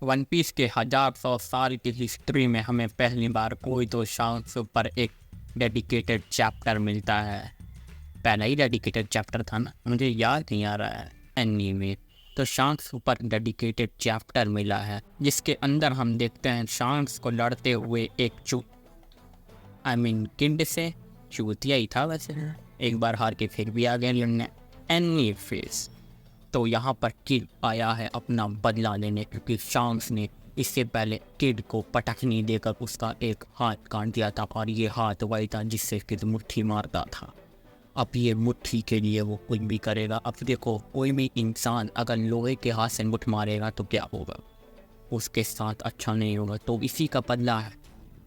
One piece के 1000-100 साल की हिस्ट्री में हमें पहली बार कोई तो शांक्स पर एक डेडिकेटेड चैप्टर मिलता है। पहला ही डेडिकेटेड चैप्टर था ना, मुझे याद नहीं आ रहा है। एनीवे, तो शांक्स पर डेडिकेटेड चैप्टर मिला है जिसके अंदर हम देखते हैं शांक्स को लड़ते हुए एक किड से। चूतिया ही था वैसे, एक बार हार के फिर भी आ गए लड़ने। एनीवेज, तो यहाँ पर किड आया है अपना बदला लेने, क्योंकि शांक्स ने इससे पहले किड को पटकनी देकर उसका एक हाथ काट दिया था, और ये हाथ वही था जिससे किड मुट्ठी मारता था। अब ये मुट्ठी के लिए वो कुछ भी करेगा। अब देखो, कोई भी इंसान अगर लोहे के हाथ से मुट्ठ मारेगा तो क्या होगा, उसके साथ अच्छा नहीं होगा। तो इसी का बदला है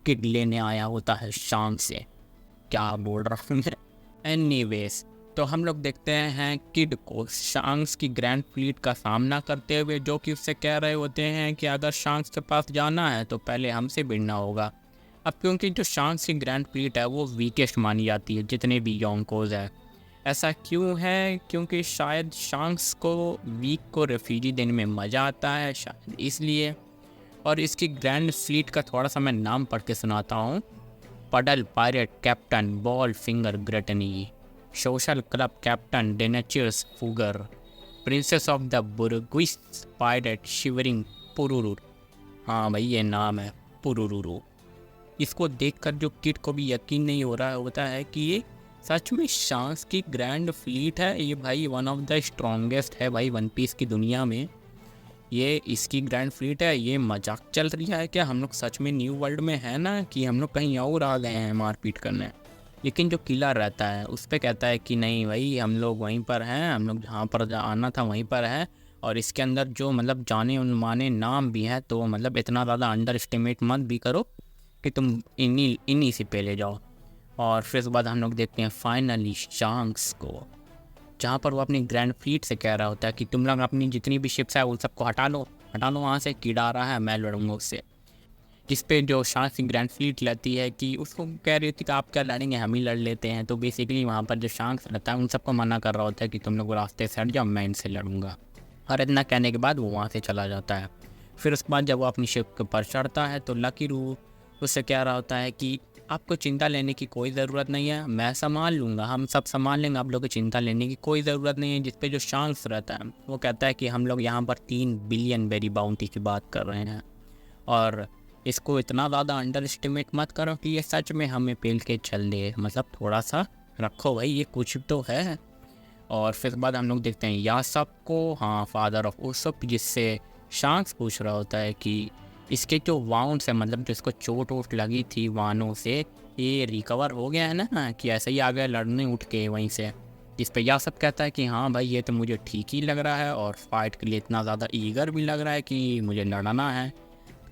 किड लेने आया होता है शांक्स से। क्या बोल रहा हूँ मैं। एनीवेज, तो हम लोग देखते हैं किड को शांक्स की ग्रैंड फ्लीट का सामना करते हुए, जो कि उससे कह रहे होते हैं कि अगर शांक्स के पास जाना है तो पहले हमसे भिड़ना होगा। अब क्योंकि जो शांक्स की ग्रैंड फ्लीट है वो वीकेस्ट मानी जाती है जितने भी योंकोज है। ऐसा क्यों है? क्योंकि शायद शांक्स को वीक को रेफ्यूजी देने में मज़ा आता है, शायद इसलिए। और इसकी ग्रैंड फ्लीट का थोड़ा सा मैं नाम पढ़ के सुनाता हूँ। Puddle pirate captain ball finger ग्रेटनी, सोशल क्लब कैप्टन डेनेचियस फूगर, princess of the bourgeois pirate shivering पुरुरुर। हाँ भाई, ये नाम है पुरुरुरु। इसको देखकर जो किड को भी यकीन नहीं हो रहा होता है कि ये सच में शांक्स की ग्रैंड फ्लीट है। ये भाई वन ऑफ द स्ट्रॉन्गेस्ट है भाई वन पीस की दुनिया में। ये इसकी ग्रैंड फ्लीट है। ये मजाक चल रही है क्या? हम लोग सच में न्यू वर्ल्ड में है ना, कि हम लोग कहीं और आ गए हैं मारपीट करने? लेकिन जो किला रहता है उस पर कहता है कि नहीं भाई, हम लोग वहीं पर हैं, हम लोग जहाँ पर आना था वहीं पर है। और इसके अंदर जो मतलब जाने उनमाने नाम भी हैं, तो मतलब इतना ज़्यादा अंडर एस्टिमेट मत भी करो कि तुम इन्हीं से पहले जाओ। और फिर उसके बाद हम लोग देखते हैं फाइनली शांक्स को, जहाँ पर वो अपनी ग्रैंड फ्लीट से कह रहा होता है कि तुम लोग अपनी जितनी भी शिप्स है उन सबको हटा लो वहाँ से, कीड़ा आ रहा है, मैं लड़ूंगा उससे। जिस पे जो शांक्स की ग्रैंड फ्लीट रहती है कि उसको कह रही होती है कि आप क्या लड़ेंगे, हम ही लड़ लेते हैं। तो बेसिकली वहाँ पर जो शांक्स रहता है उन सबको मना कर रहा होता है कि तुम लोग रास्ते से हट जाओ, मैं इनसे लड़ूंगा। और इतना कहने के बाद वो वहाँ से चला जाता है। फिर उसके बाद जब वो अपनी शिप के ऊपर चढ़ता है तो लकी रू उससे कह रहा होता है कि आपको चिंता लेने की कोई ज़रूरत नहीं है, मैं संभाल लूँगा, हम सब संभाल लेंगे, आप लोगों को चिंता लेने की कोई ज़रूरत नहीं है। जिस पे जो शांक्स रहता है वो कहता है कि हम लोग यहाँ पर 3 बिलियन बेरी बाउंटी की बात कर रहे हैं, और इसको इतना ज़्यादा अंडर एस्टिमेट मत करो कि ये सच में हमें पेल के चल दे। मतलब थोड़ा सा रखो भाई, ये कुछ तो है। और फिर बाद हम लोग देखते हैं यासप को, हाँ, फादर ऑफ उसप, जिससे शांक्स पूछ रहा होता है कि इसके जो वाउंड्स है, मतलब जिसको चोट वोट लगी थी वानों से, ये रिकवर हो गया है ना, कि ऐसे ही आ गया लड़ने उठ के वहीं से। जिस पे यासप कहता है कि हाँ भाई, ये तो मुझे ठीक ही लग रहा है, और फाइट के लिए इतना ज़्यादा ईगर भी लग रहा है कि मुझे लड़ना है।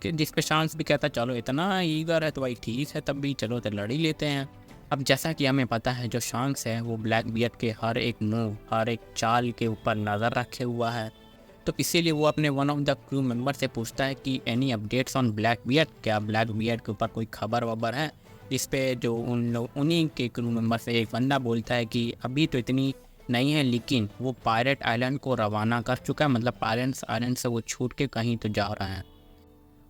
कि जिस पे शांक्स भी कहता है चलो इतना ईगर है तो भाई ठीक है, तब भी चलो तो लड़ ही लेते हैं। अब जैसा कि हमें पता है जो शांक्स है वो ब्लैक बियर्ड के हर एक मूव, हर एक चाल के ऊपर नज़र रखे हुआ है। तो इसीलिए वो अपने one of the crew member से पूछता है कि any updates on black beard, क्या ब्लैक बियर्ड के ऊपर कोई खबर वबर है? जिस पे जो उन्हीं के क्रू मेंबर से एक बंदा बोलता है कि अभी तो इतनी नहीं है, लेकिन वो पायरेट आइलैंड को रवाना कर चुका है, मतलब पायरेट्स आइलैंड से वो छूट के कहीं तो जा रहा है।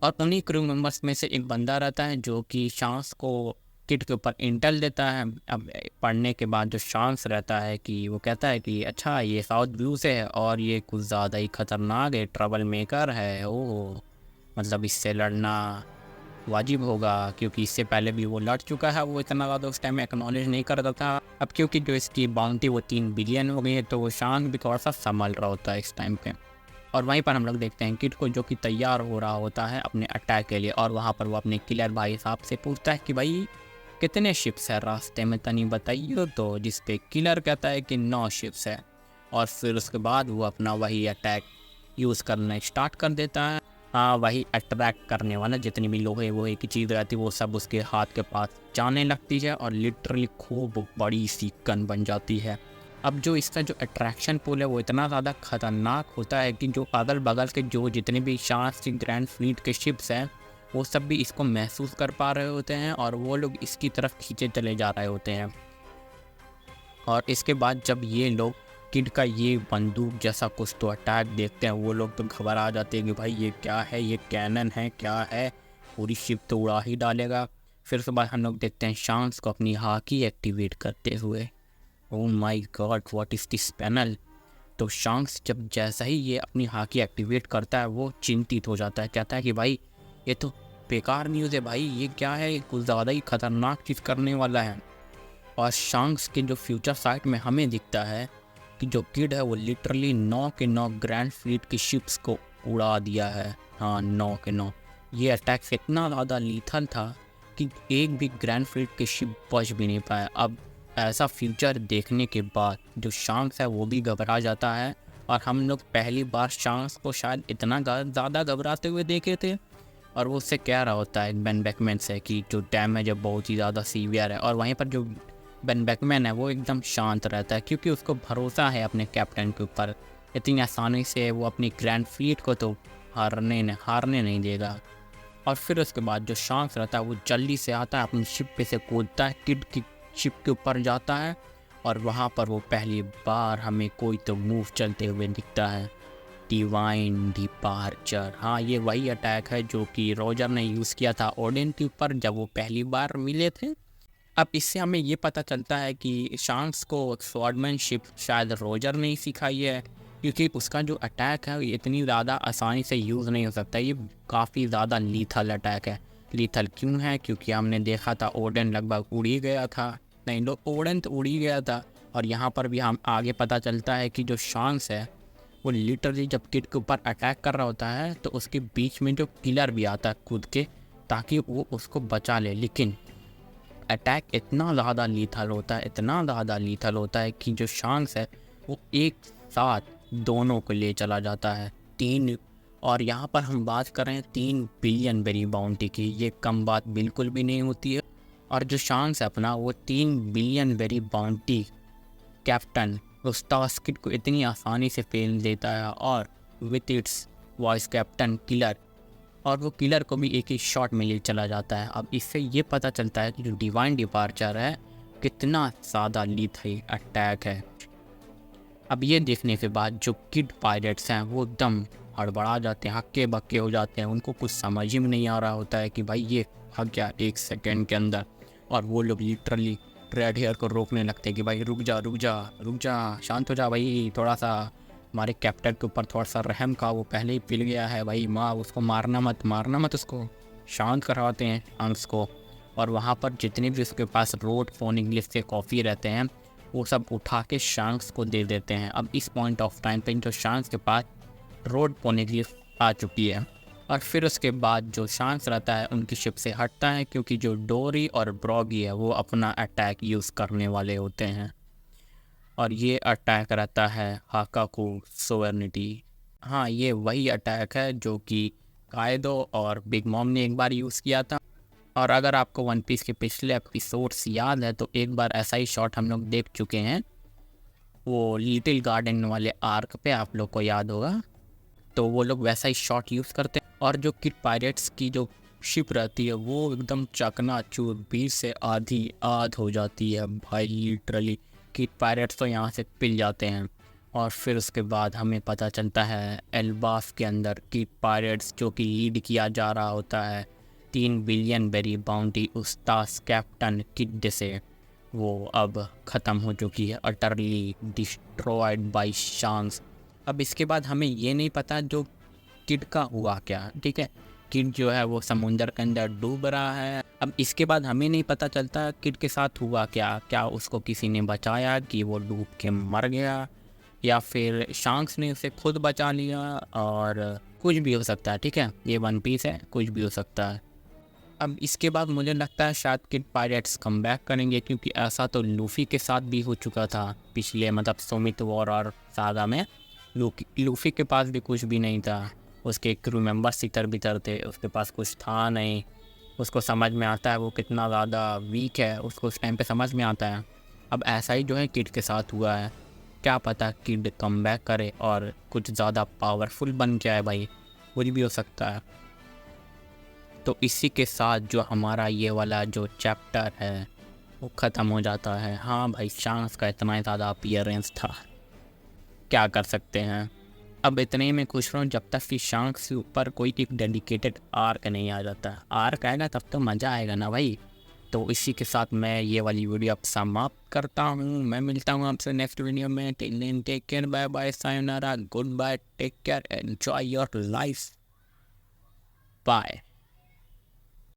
और उन्हीं क्रू मेंबर्स में से एक बंदा रहता है जो कि शांक्स को किड के ऊपर इंटेल देता है। अब पढ़ने के बाद जो शांक्स रहता है कि वो कहता है कि अच्छा, ये साउथ व्यू से है और ये कुछ ज़्यादा ही ख़तरनाक है, ट्रबल मेकर है। ओह, मतलब इससे लड़ना वाजिब होगा, क्योंकि इससे पहले भी वो लड़ चुका है। वो इतना ज़्यादा उस टाइम एक्नॉलेज नहीं करता था। अब क्योंकि जो इसकी बाउंटी वो 3 बिलियन हो गई है, तो वो शांक्स भी थोड़ा सा संभल रहा होता है इस टाइम पे। और वहीं पर हम लोग देखते हैं किड को, जो कि तैयार हो रहा होता है अपने अटैक के लिए। और वहाँ पर वो अपने किलर भाई साहब से पूछता है कि भाई कितने शिप्स है रास्ते में, तनी बताइए। तो जिस पे किलर कहता है कि 9 शिप्स है। और फिर उसके बाद वो अपना वही अटैक यूज़ करना स्टार्ट कर देता है। हाँ, वही अट्रैक्ट करने वाला जितनी भी लोहे वोहे की चीज़ रहती है वो सब उसके हाथ के पास जाने लगती है, और लिटरली खूब बड़ी सी गन बन जाती है। अब जो इसका जो अट्रैक्शन पुल है वो इतना ज़्यादा ख़तरनाक होता है कि जो अगल बगल के जो जितने भी शांक्स की ग्रैंड फ्लीट के शिप्स हैं वो सब भी इसको महसूस कर पा रहे होते हैं, और वो लोग इसकी तरफ खींचे चले जा रहे होते हैं। और इसके बाद जब ये लोग किड का ये बंदूक जैसा कुछ तो अटैक देखते हैं वो लोग तो घबरा जाते हैं कि भाई ये क्या है, ये कैनन है क्या है, पूरी शिप तो उड़ा ही डालेगा। फिर उसके बाद हम लोग देखते हैं शांस को अपनी हाकी एक्टिवेट करते हुए। Oh my God, what is this panel. तो शांस जब जैसा ही ये अपनी हाकी एक्टिवेट करता है वो चिंतित हो जाता है, कहता है कि भाई ये तो बेकार न्यूज़ है भाई, ये क्या है, ये कुछ ज़्यादा ही खतरनाक चीज़ करने वाला है। और शांक्स के जो फ्यूचर साइट में हमें दिखता है कि जो किड है वो लिटरली 9 के 9 ग्रैंड फ्लीट की शिप्स को उड़ा दिया है। हाँ 9 के 9। ये अटैक इतना ज़्यादा लीथल था कि एक भी ग्रैंड फ्लीट की शिप बच भी नहीं पाया। अब ऐसा फ्यूचर देखने के बाद जो शांक्स है वो भी घबरा जाता है, और हम लोग पहली बार शांक्स को शायद इतना ज़्यादा घबराते हुए देखे थे। और वो उससे कह रहा होता है बेन बेकमैन से कि जो डैमेज है बहुत ही ज़्यादा सीवियर है। और वहीं पर जो बेन बेकमैन है वो एकदम शांत रहता है क्योंकि उसको भरोसा है अपने कैप्टन के ऊपर। इतनी आसानी से वो अपनी ग्रैंड फ्लीट को तो हारने नहीं देगा। और फिर उसके बाद जो शांत रहता है वो जल्दी से आता है, अपनी शिप पे से कूदता है, किड की शिप के ऊपर जाता है, और वहाँ पर वो पहली बार हमें कोई तो मूव चलते हुए दिखता है, डिवाइन डिपार्चर। हाँ ये वही अटैक है जो कि रॉजर ने यूज़ किया था ओडिन के ऊपर जब वो पहली बार मिले थे। अब इससे हमें ये पता चलता है कि शांक्स को स्वॉर्डमैनशिप शायद रॉजर ने ही सिखाई है, क्योंकि उसका जो अटैक है ये इतनी ज़्यादा आसानी से यूज़ नहीं हो सकता, ये काफ़ी ज़्यादा लीथल अटैक है। लीथल क्यों है? क्योंकि हमने देखा था ओडिन लगभग उड़ ही गया था, नहीं लो ओडिन तो उड़ ही गया था। और यहाँ पर भी हम आगे पता चलता है कि जो शांक्स है वो लिटरली जब किड के ऊपर अटैक कर रहा होता है तो उसके बीच में जो किलर भी आता है कूद के ताकि वो उसको बचा ले, लेकिन अटैक इतना ज़्यादा लीथल होता है, इतना ज़्यादा लीथल होता है कि जो शांक्स है वो एक साथ दोनों को ले चला जाता है। 3, और यहाँ पर हम बात कर रहे हैं 3 बिलियन बेरी बाउंटी की, ये कम बात बिल्कुल भी नहीं होती है। और जो शांक्स है अपना वो 3 बिलियन बेरी बाउंटी कैप्टन उस टास्क को इतनी आसानी से फेल देता है, और with its vice captain killer, और वो किलर को भी एक ही शॉट में ले चला जाता है। अब इससे ये पता चलता है कि जो डिवाइन डिपार्चर है कितना ज़्यादा लीथल अटैक है। अब ये देखने के बाद जो किड पायरेट्स हैं वो एकदम हड़बड़ा जाते हैं, हक्के बक्के हो जाते हैं, उनको कुछ समझ ही में नहीं आ रहा होता है कि भाई ये हक गया 1 सेकेंड के अंदर। और वो लोग लिटरली रेड हेयर को रोकने लगते हैं कि भाई रुक जा रुक जा रुक जा, शांत हो जा भाई, थोड़ा सा हमारे कैप्टन के ऊपर थोड़ा सा रहम का, वो पहले ही पिल गया है भाई, माँ उसको मारना मत उसको। शांत करवाते हैं शांक्स को, और वहाँ पर जितने भी उसके पास रोड फोन इंग्लिश के कॉफ़ी रहते हैं वो सब उठा के शांक्स को दे देते हैं। अब इस पॉइंट ऑफ टाइम पे जो शांक्स के पास रोड फोन इंग्लिश आ चुकी है। और फिर उसके बाद जो शांक्स रहता है उनकी शिप से हटता है क्योंकि जो डोरी और ब्रॉगी है वो अपना अटैक यूज़ करने वाले होते हैं, और ये अटैक रहता है हाकाकू सोवर्निटी। हाँ ये वही अटैक है जो कि कायदो और बिग मॉम ने एक बार यूज़ किया था। और अगर आपको वन पीस के पिछले एपिसोड्स याद है तो एक बार ऐसा ही शॉट हम लोग देख चुके हैं, वो लिटिल गार्डन वाले आर्क पे, आप लोग को याद होगा। तो वो लोग वैसा ही शॉट यूज़ करते हैं, और जो किड पायरेट्स की जो शिप रहती है वो एकदम चकनाचूर 20 से आध हो जाती है भाई, लिटरली किड पायरेट्स तो यहाँ से पिल जाते हैं। और फिर उसके बाद हमें पता चलता है एल्बाफ के अंदर किड पायरेट्स जो कि लीड किया जा रहा होता है 3 बिलियन बेरी बाउंटी उस्ताद कैप्टन किड से, वो अब ख़त्म हो चुकी है, अटरली डिस्ट्रॉयड बाय शांक्स। अब इसके बाद हमें ये नहीं पता जो किड का हुआ क्या, ठीक है, किड जो है वो समुंदर के अंदर डूब रहा है। अब इसके बाद हमें नहीं पता चलता किड के साथ हुआ क्या, क्या उसको किसी ने बचाया कि वो डूब के मर गया, या फिर शांक्स ने उसे खुद बचा लिया, और कुछ भी हो सकता है, ठीक है, ये वन पीस है, कुछ भी हो सकता है। अब इसके बाद मुझे लगता है शायद किड पायरेट्स कम बैक करेंगे, क्योंकि ऐसा तो लूफ़ी के साथ भी हो चुका था पिछले मतलब सुमित वॉर और सागा में। लूफ़ी के पास भी कुछ भी नहीं था, उसके क्रू मेंबर्स तितर बितर थे, उसके पास कुछ था नहीं, उसको समझ में आता है वो कितना ज़्यादा वीक है, उसको उस टाइम पे समझ में आता है। अब ऐसा ही जो है किड के साथ हुआ है, क्या पता किड कम बैक करे और कुछ ज़्यादा पावरफुल बन जाए भाई, कुछ भी हो सकता है। तो इसी के साथ जो हमारा ये वाला जो चैप्टर है वो ख़त्म हो जाता है। हाँ भाई, शांक्स का इतना ज़्यादा अपीयरेंस था। क्या कर सकते हैं। अब इतने में खुश रहूँ जब तक कि शांक्स के ऊपर कोई एक डेडिकेटेड आर्क नहीं आ जाता। आर्क आएगा तब तो मज़ा आएगा ना भाई। तो इसी के साथ मैं ये वाली वीडियो अब समाप्त करता हूँ। मैं मिलता हूँ आपसे नेक्स्ट वीडियो में। Till then take care, bye bye, sayonara, goodbye, take care, enjoy your life, bye.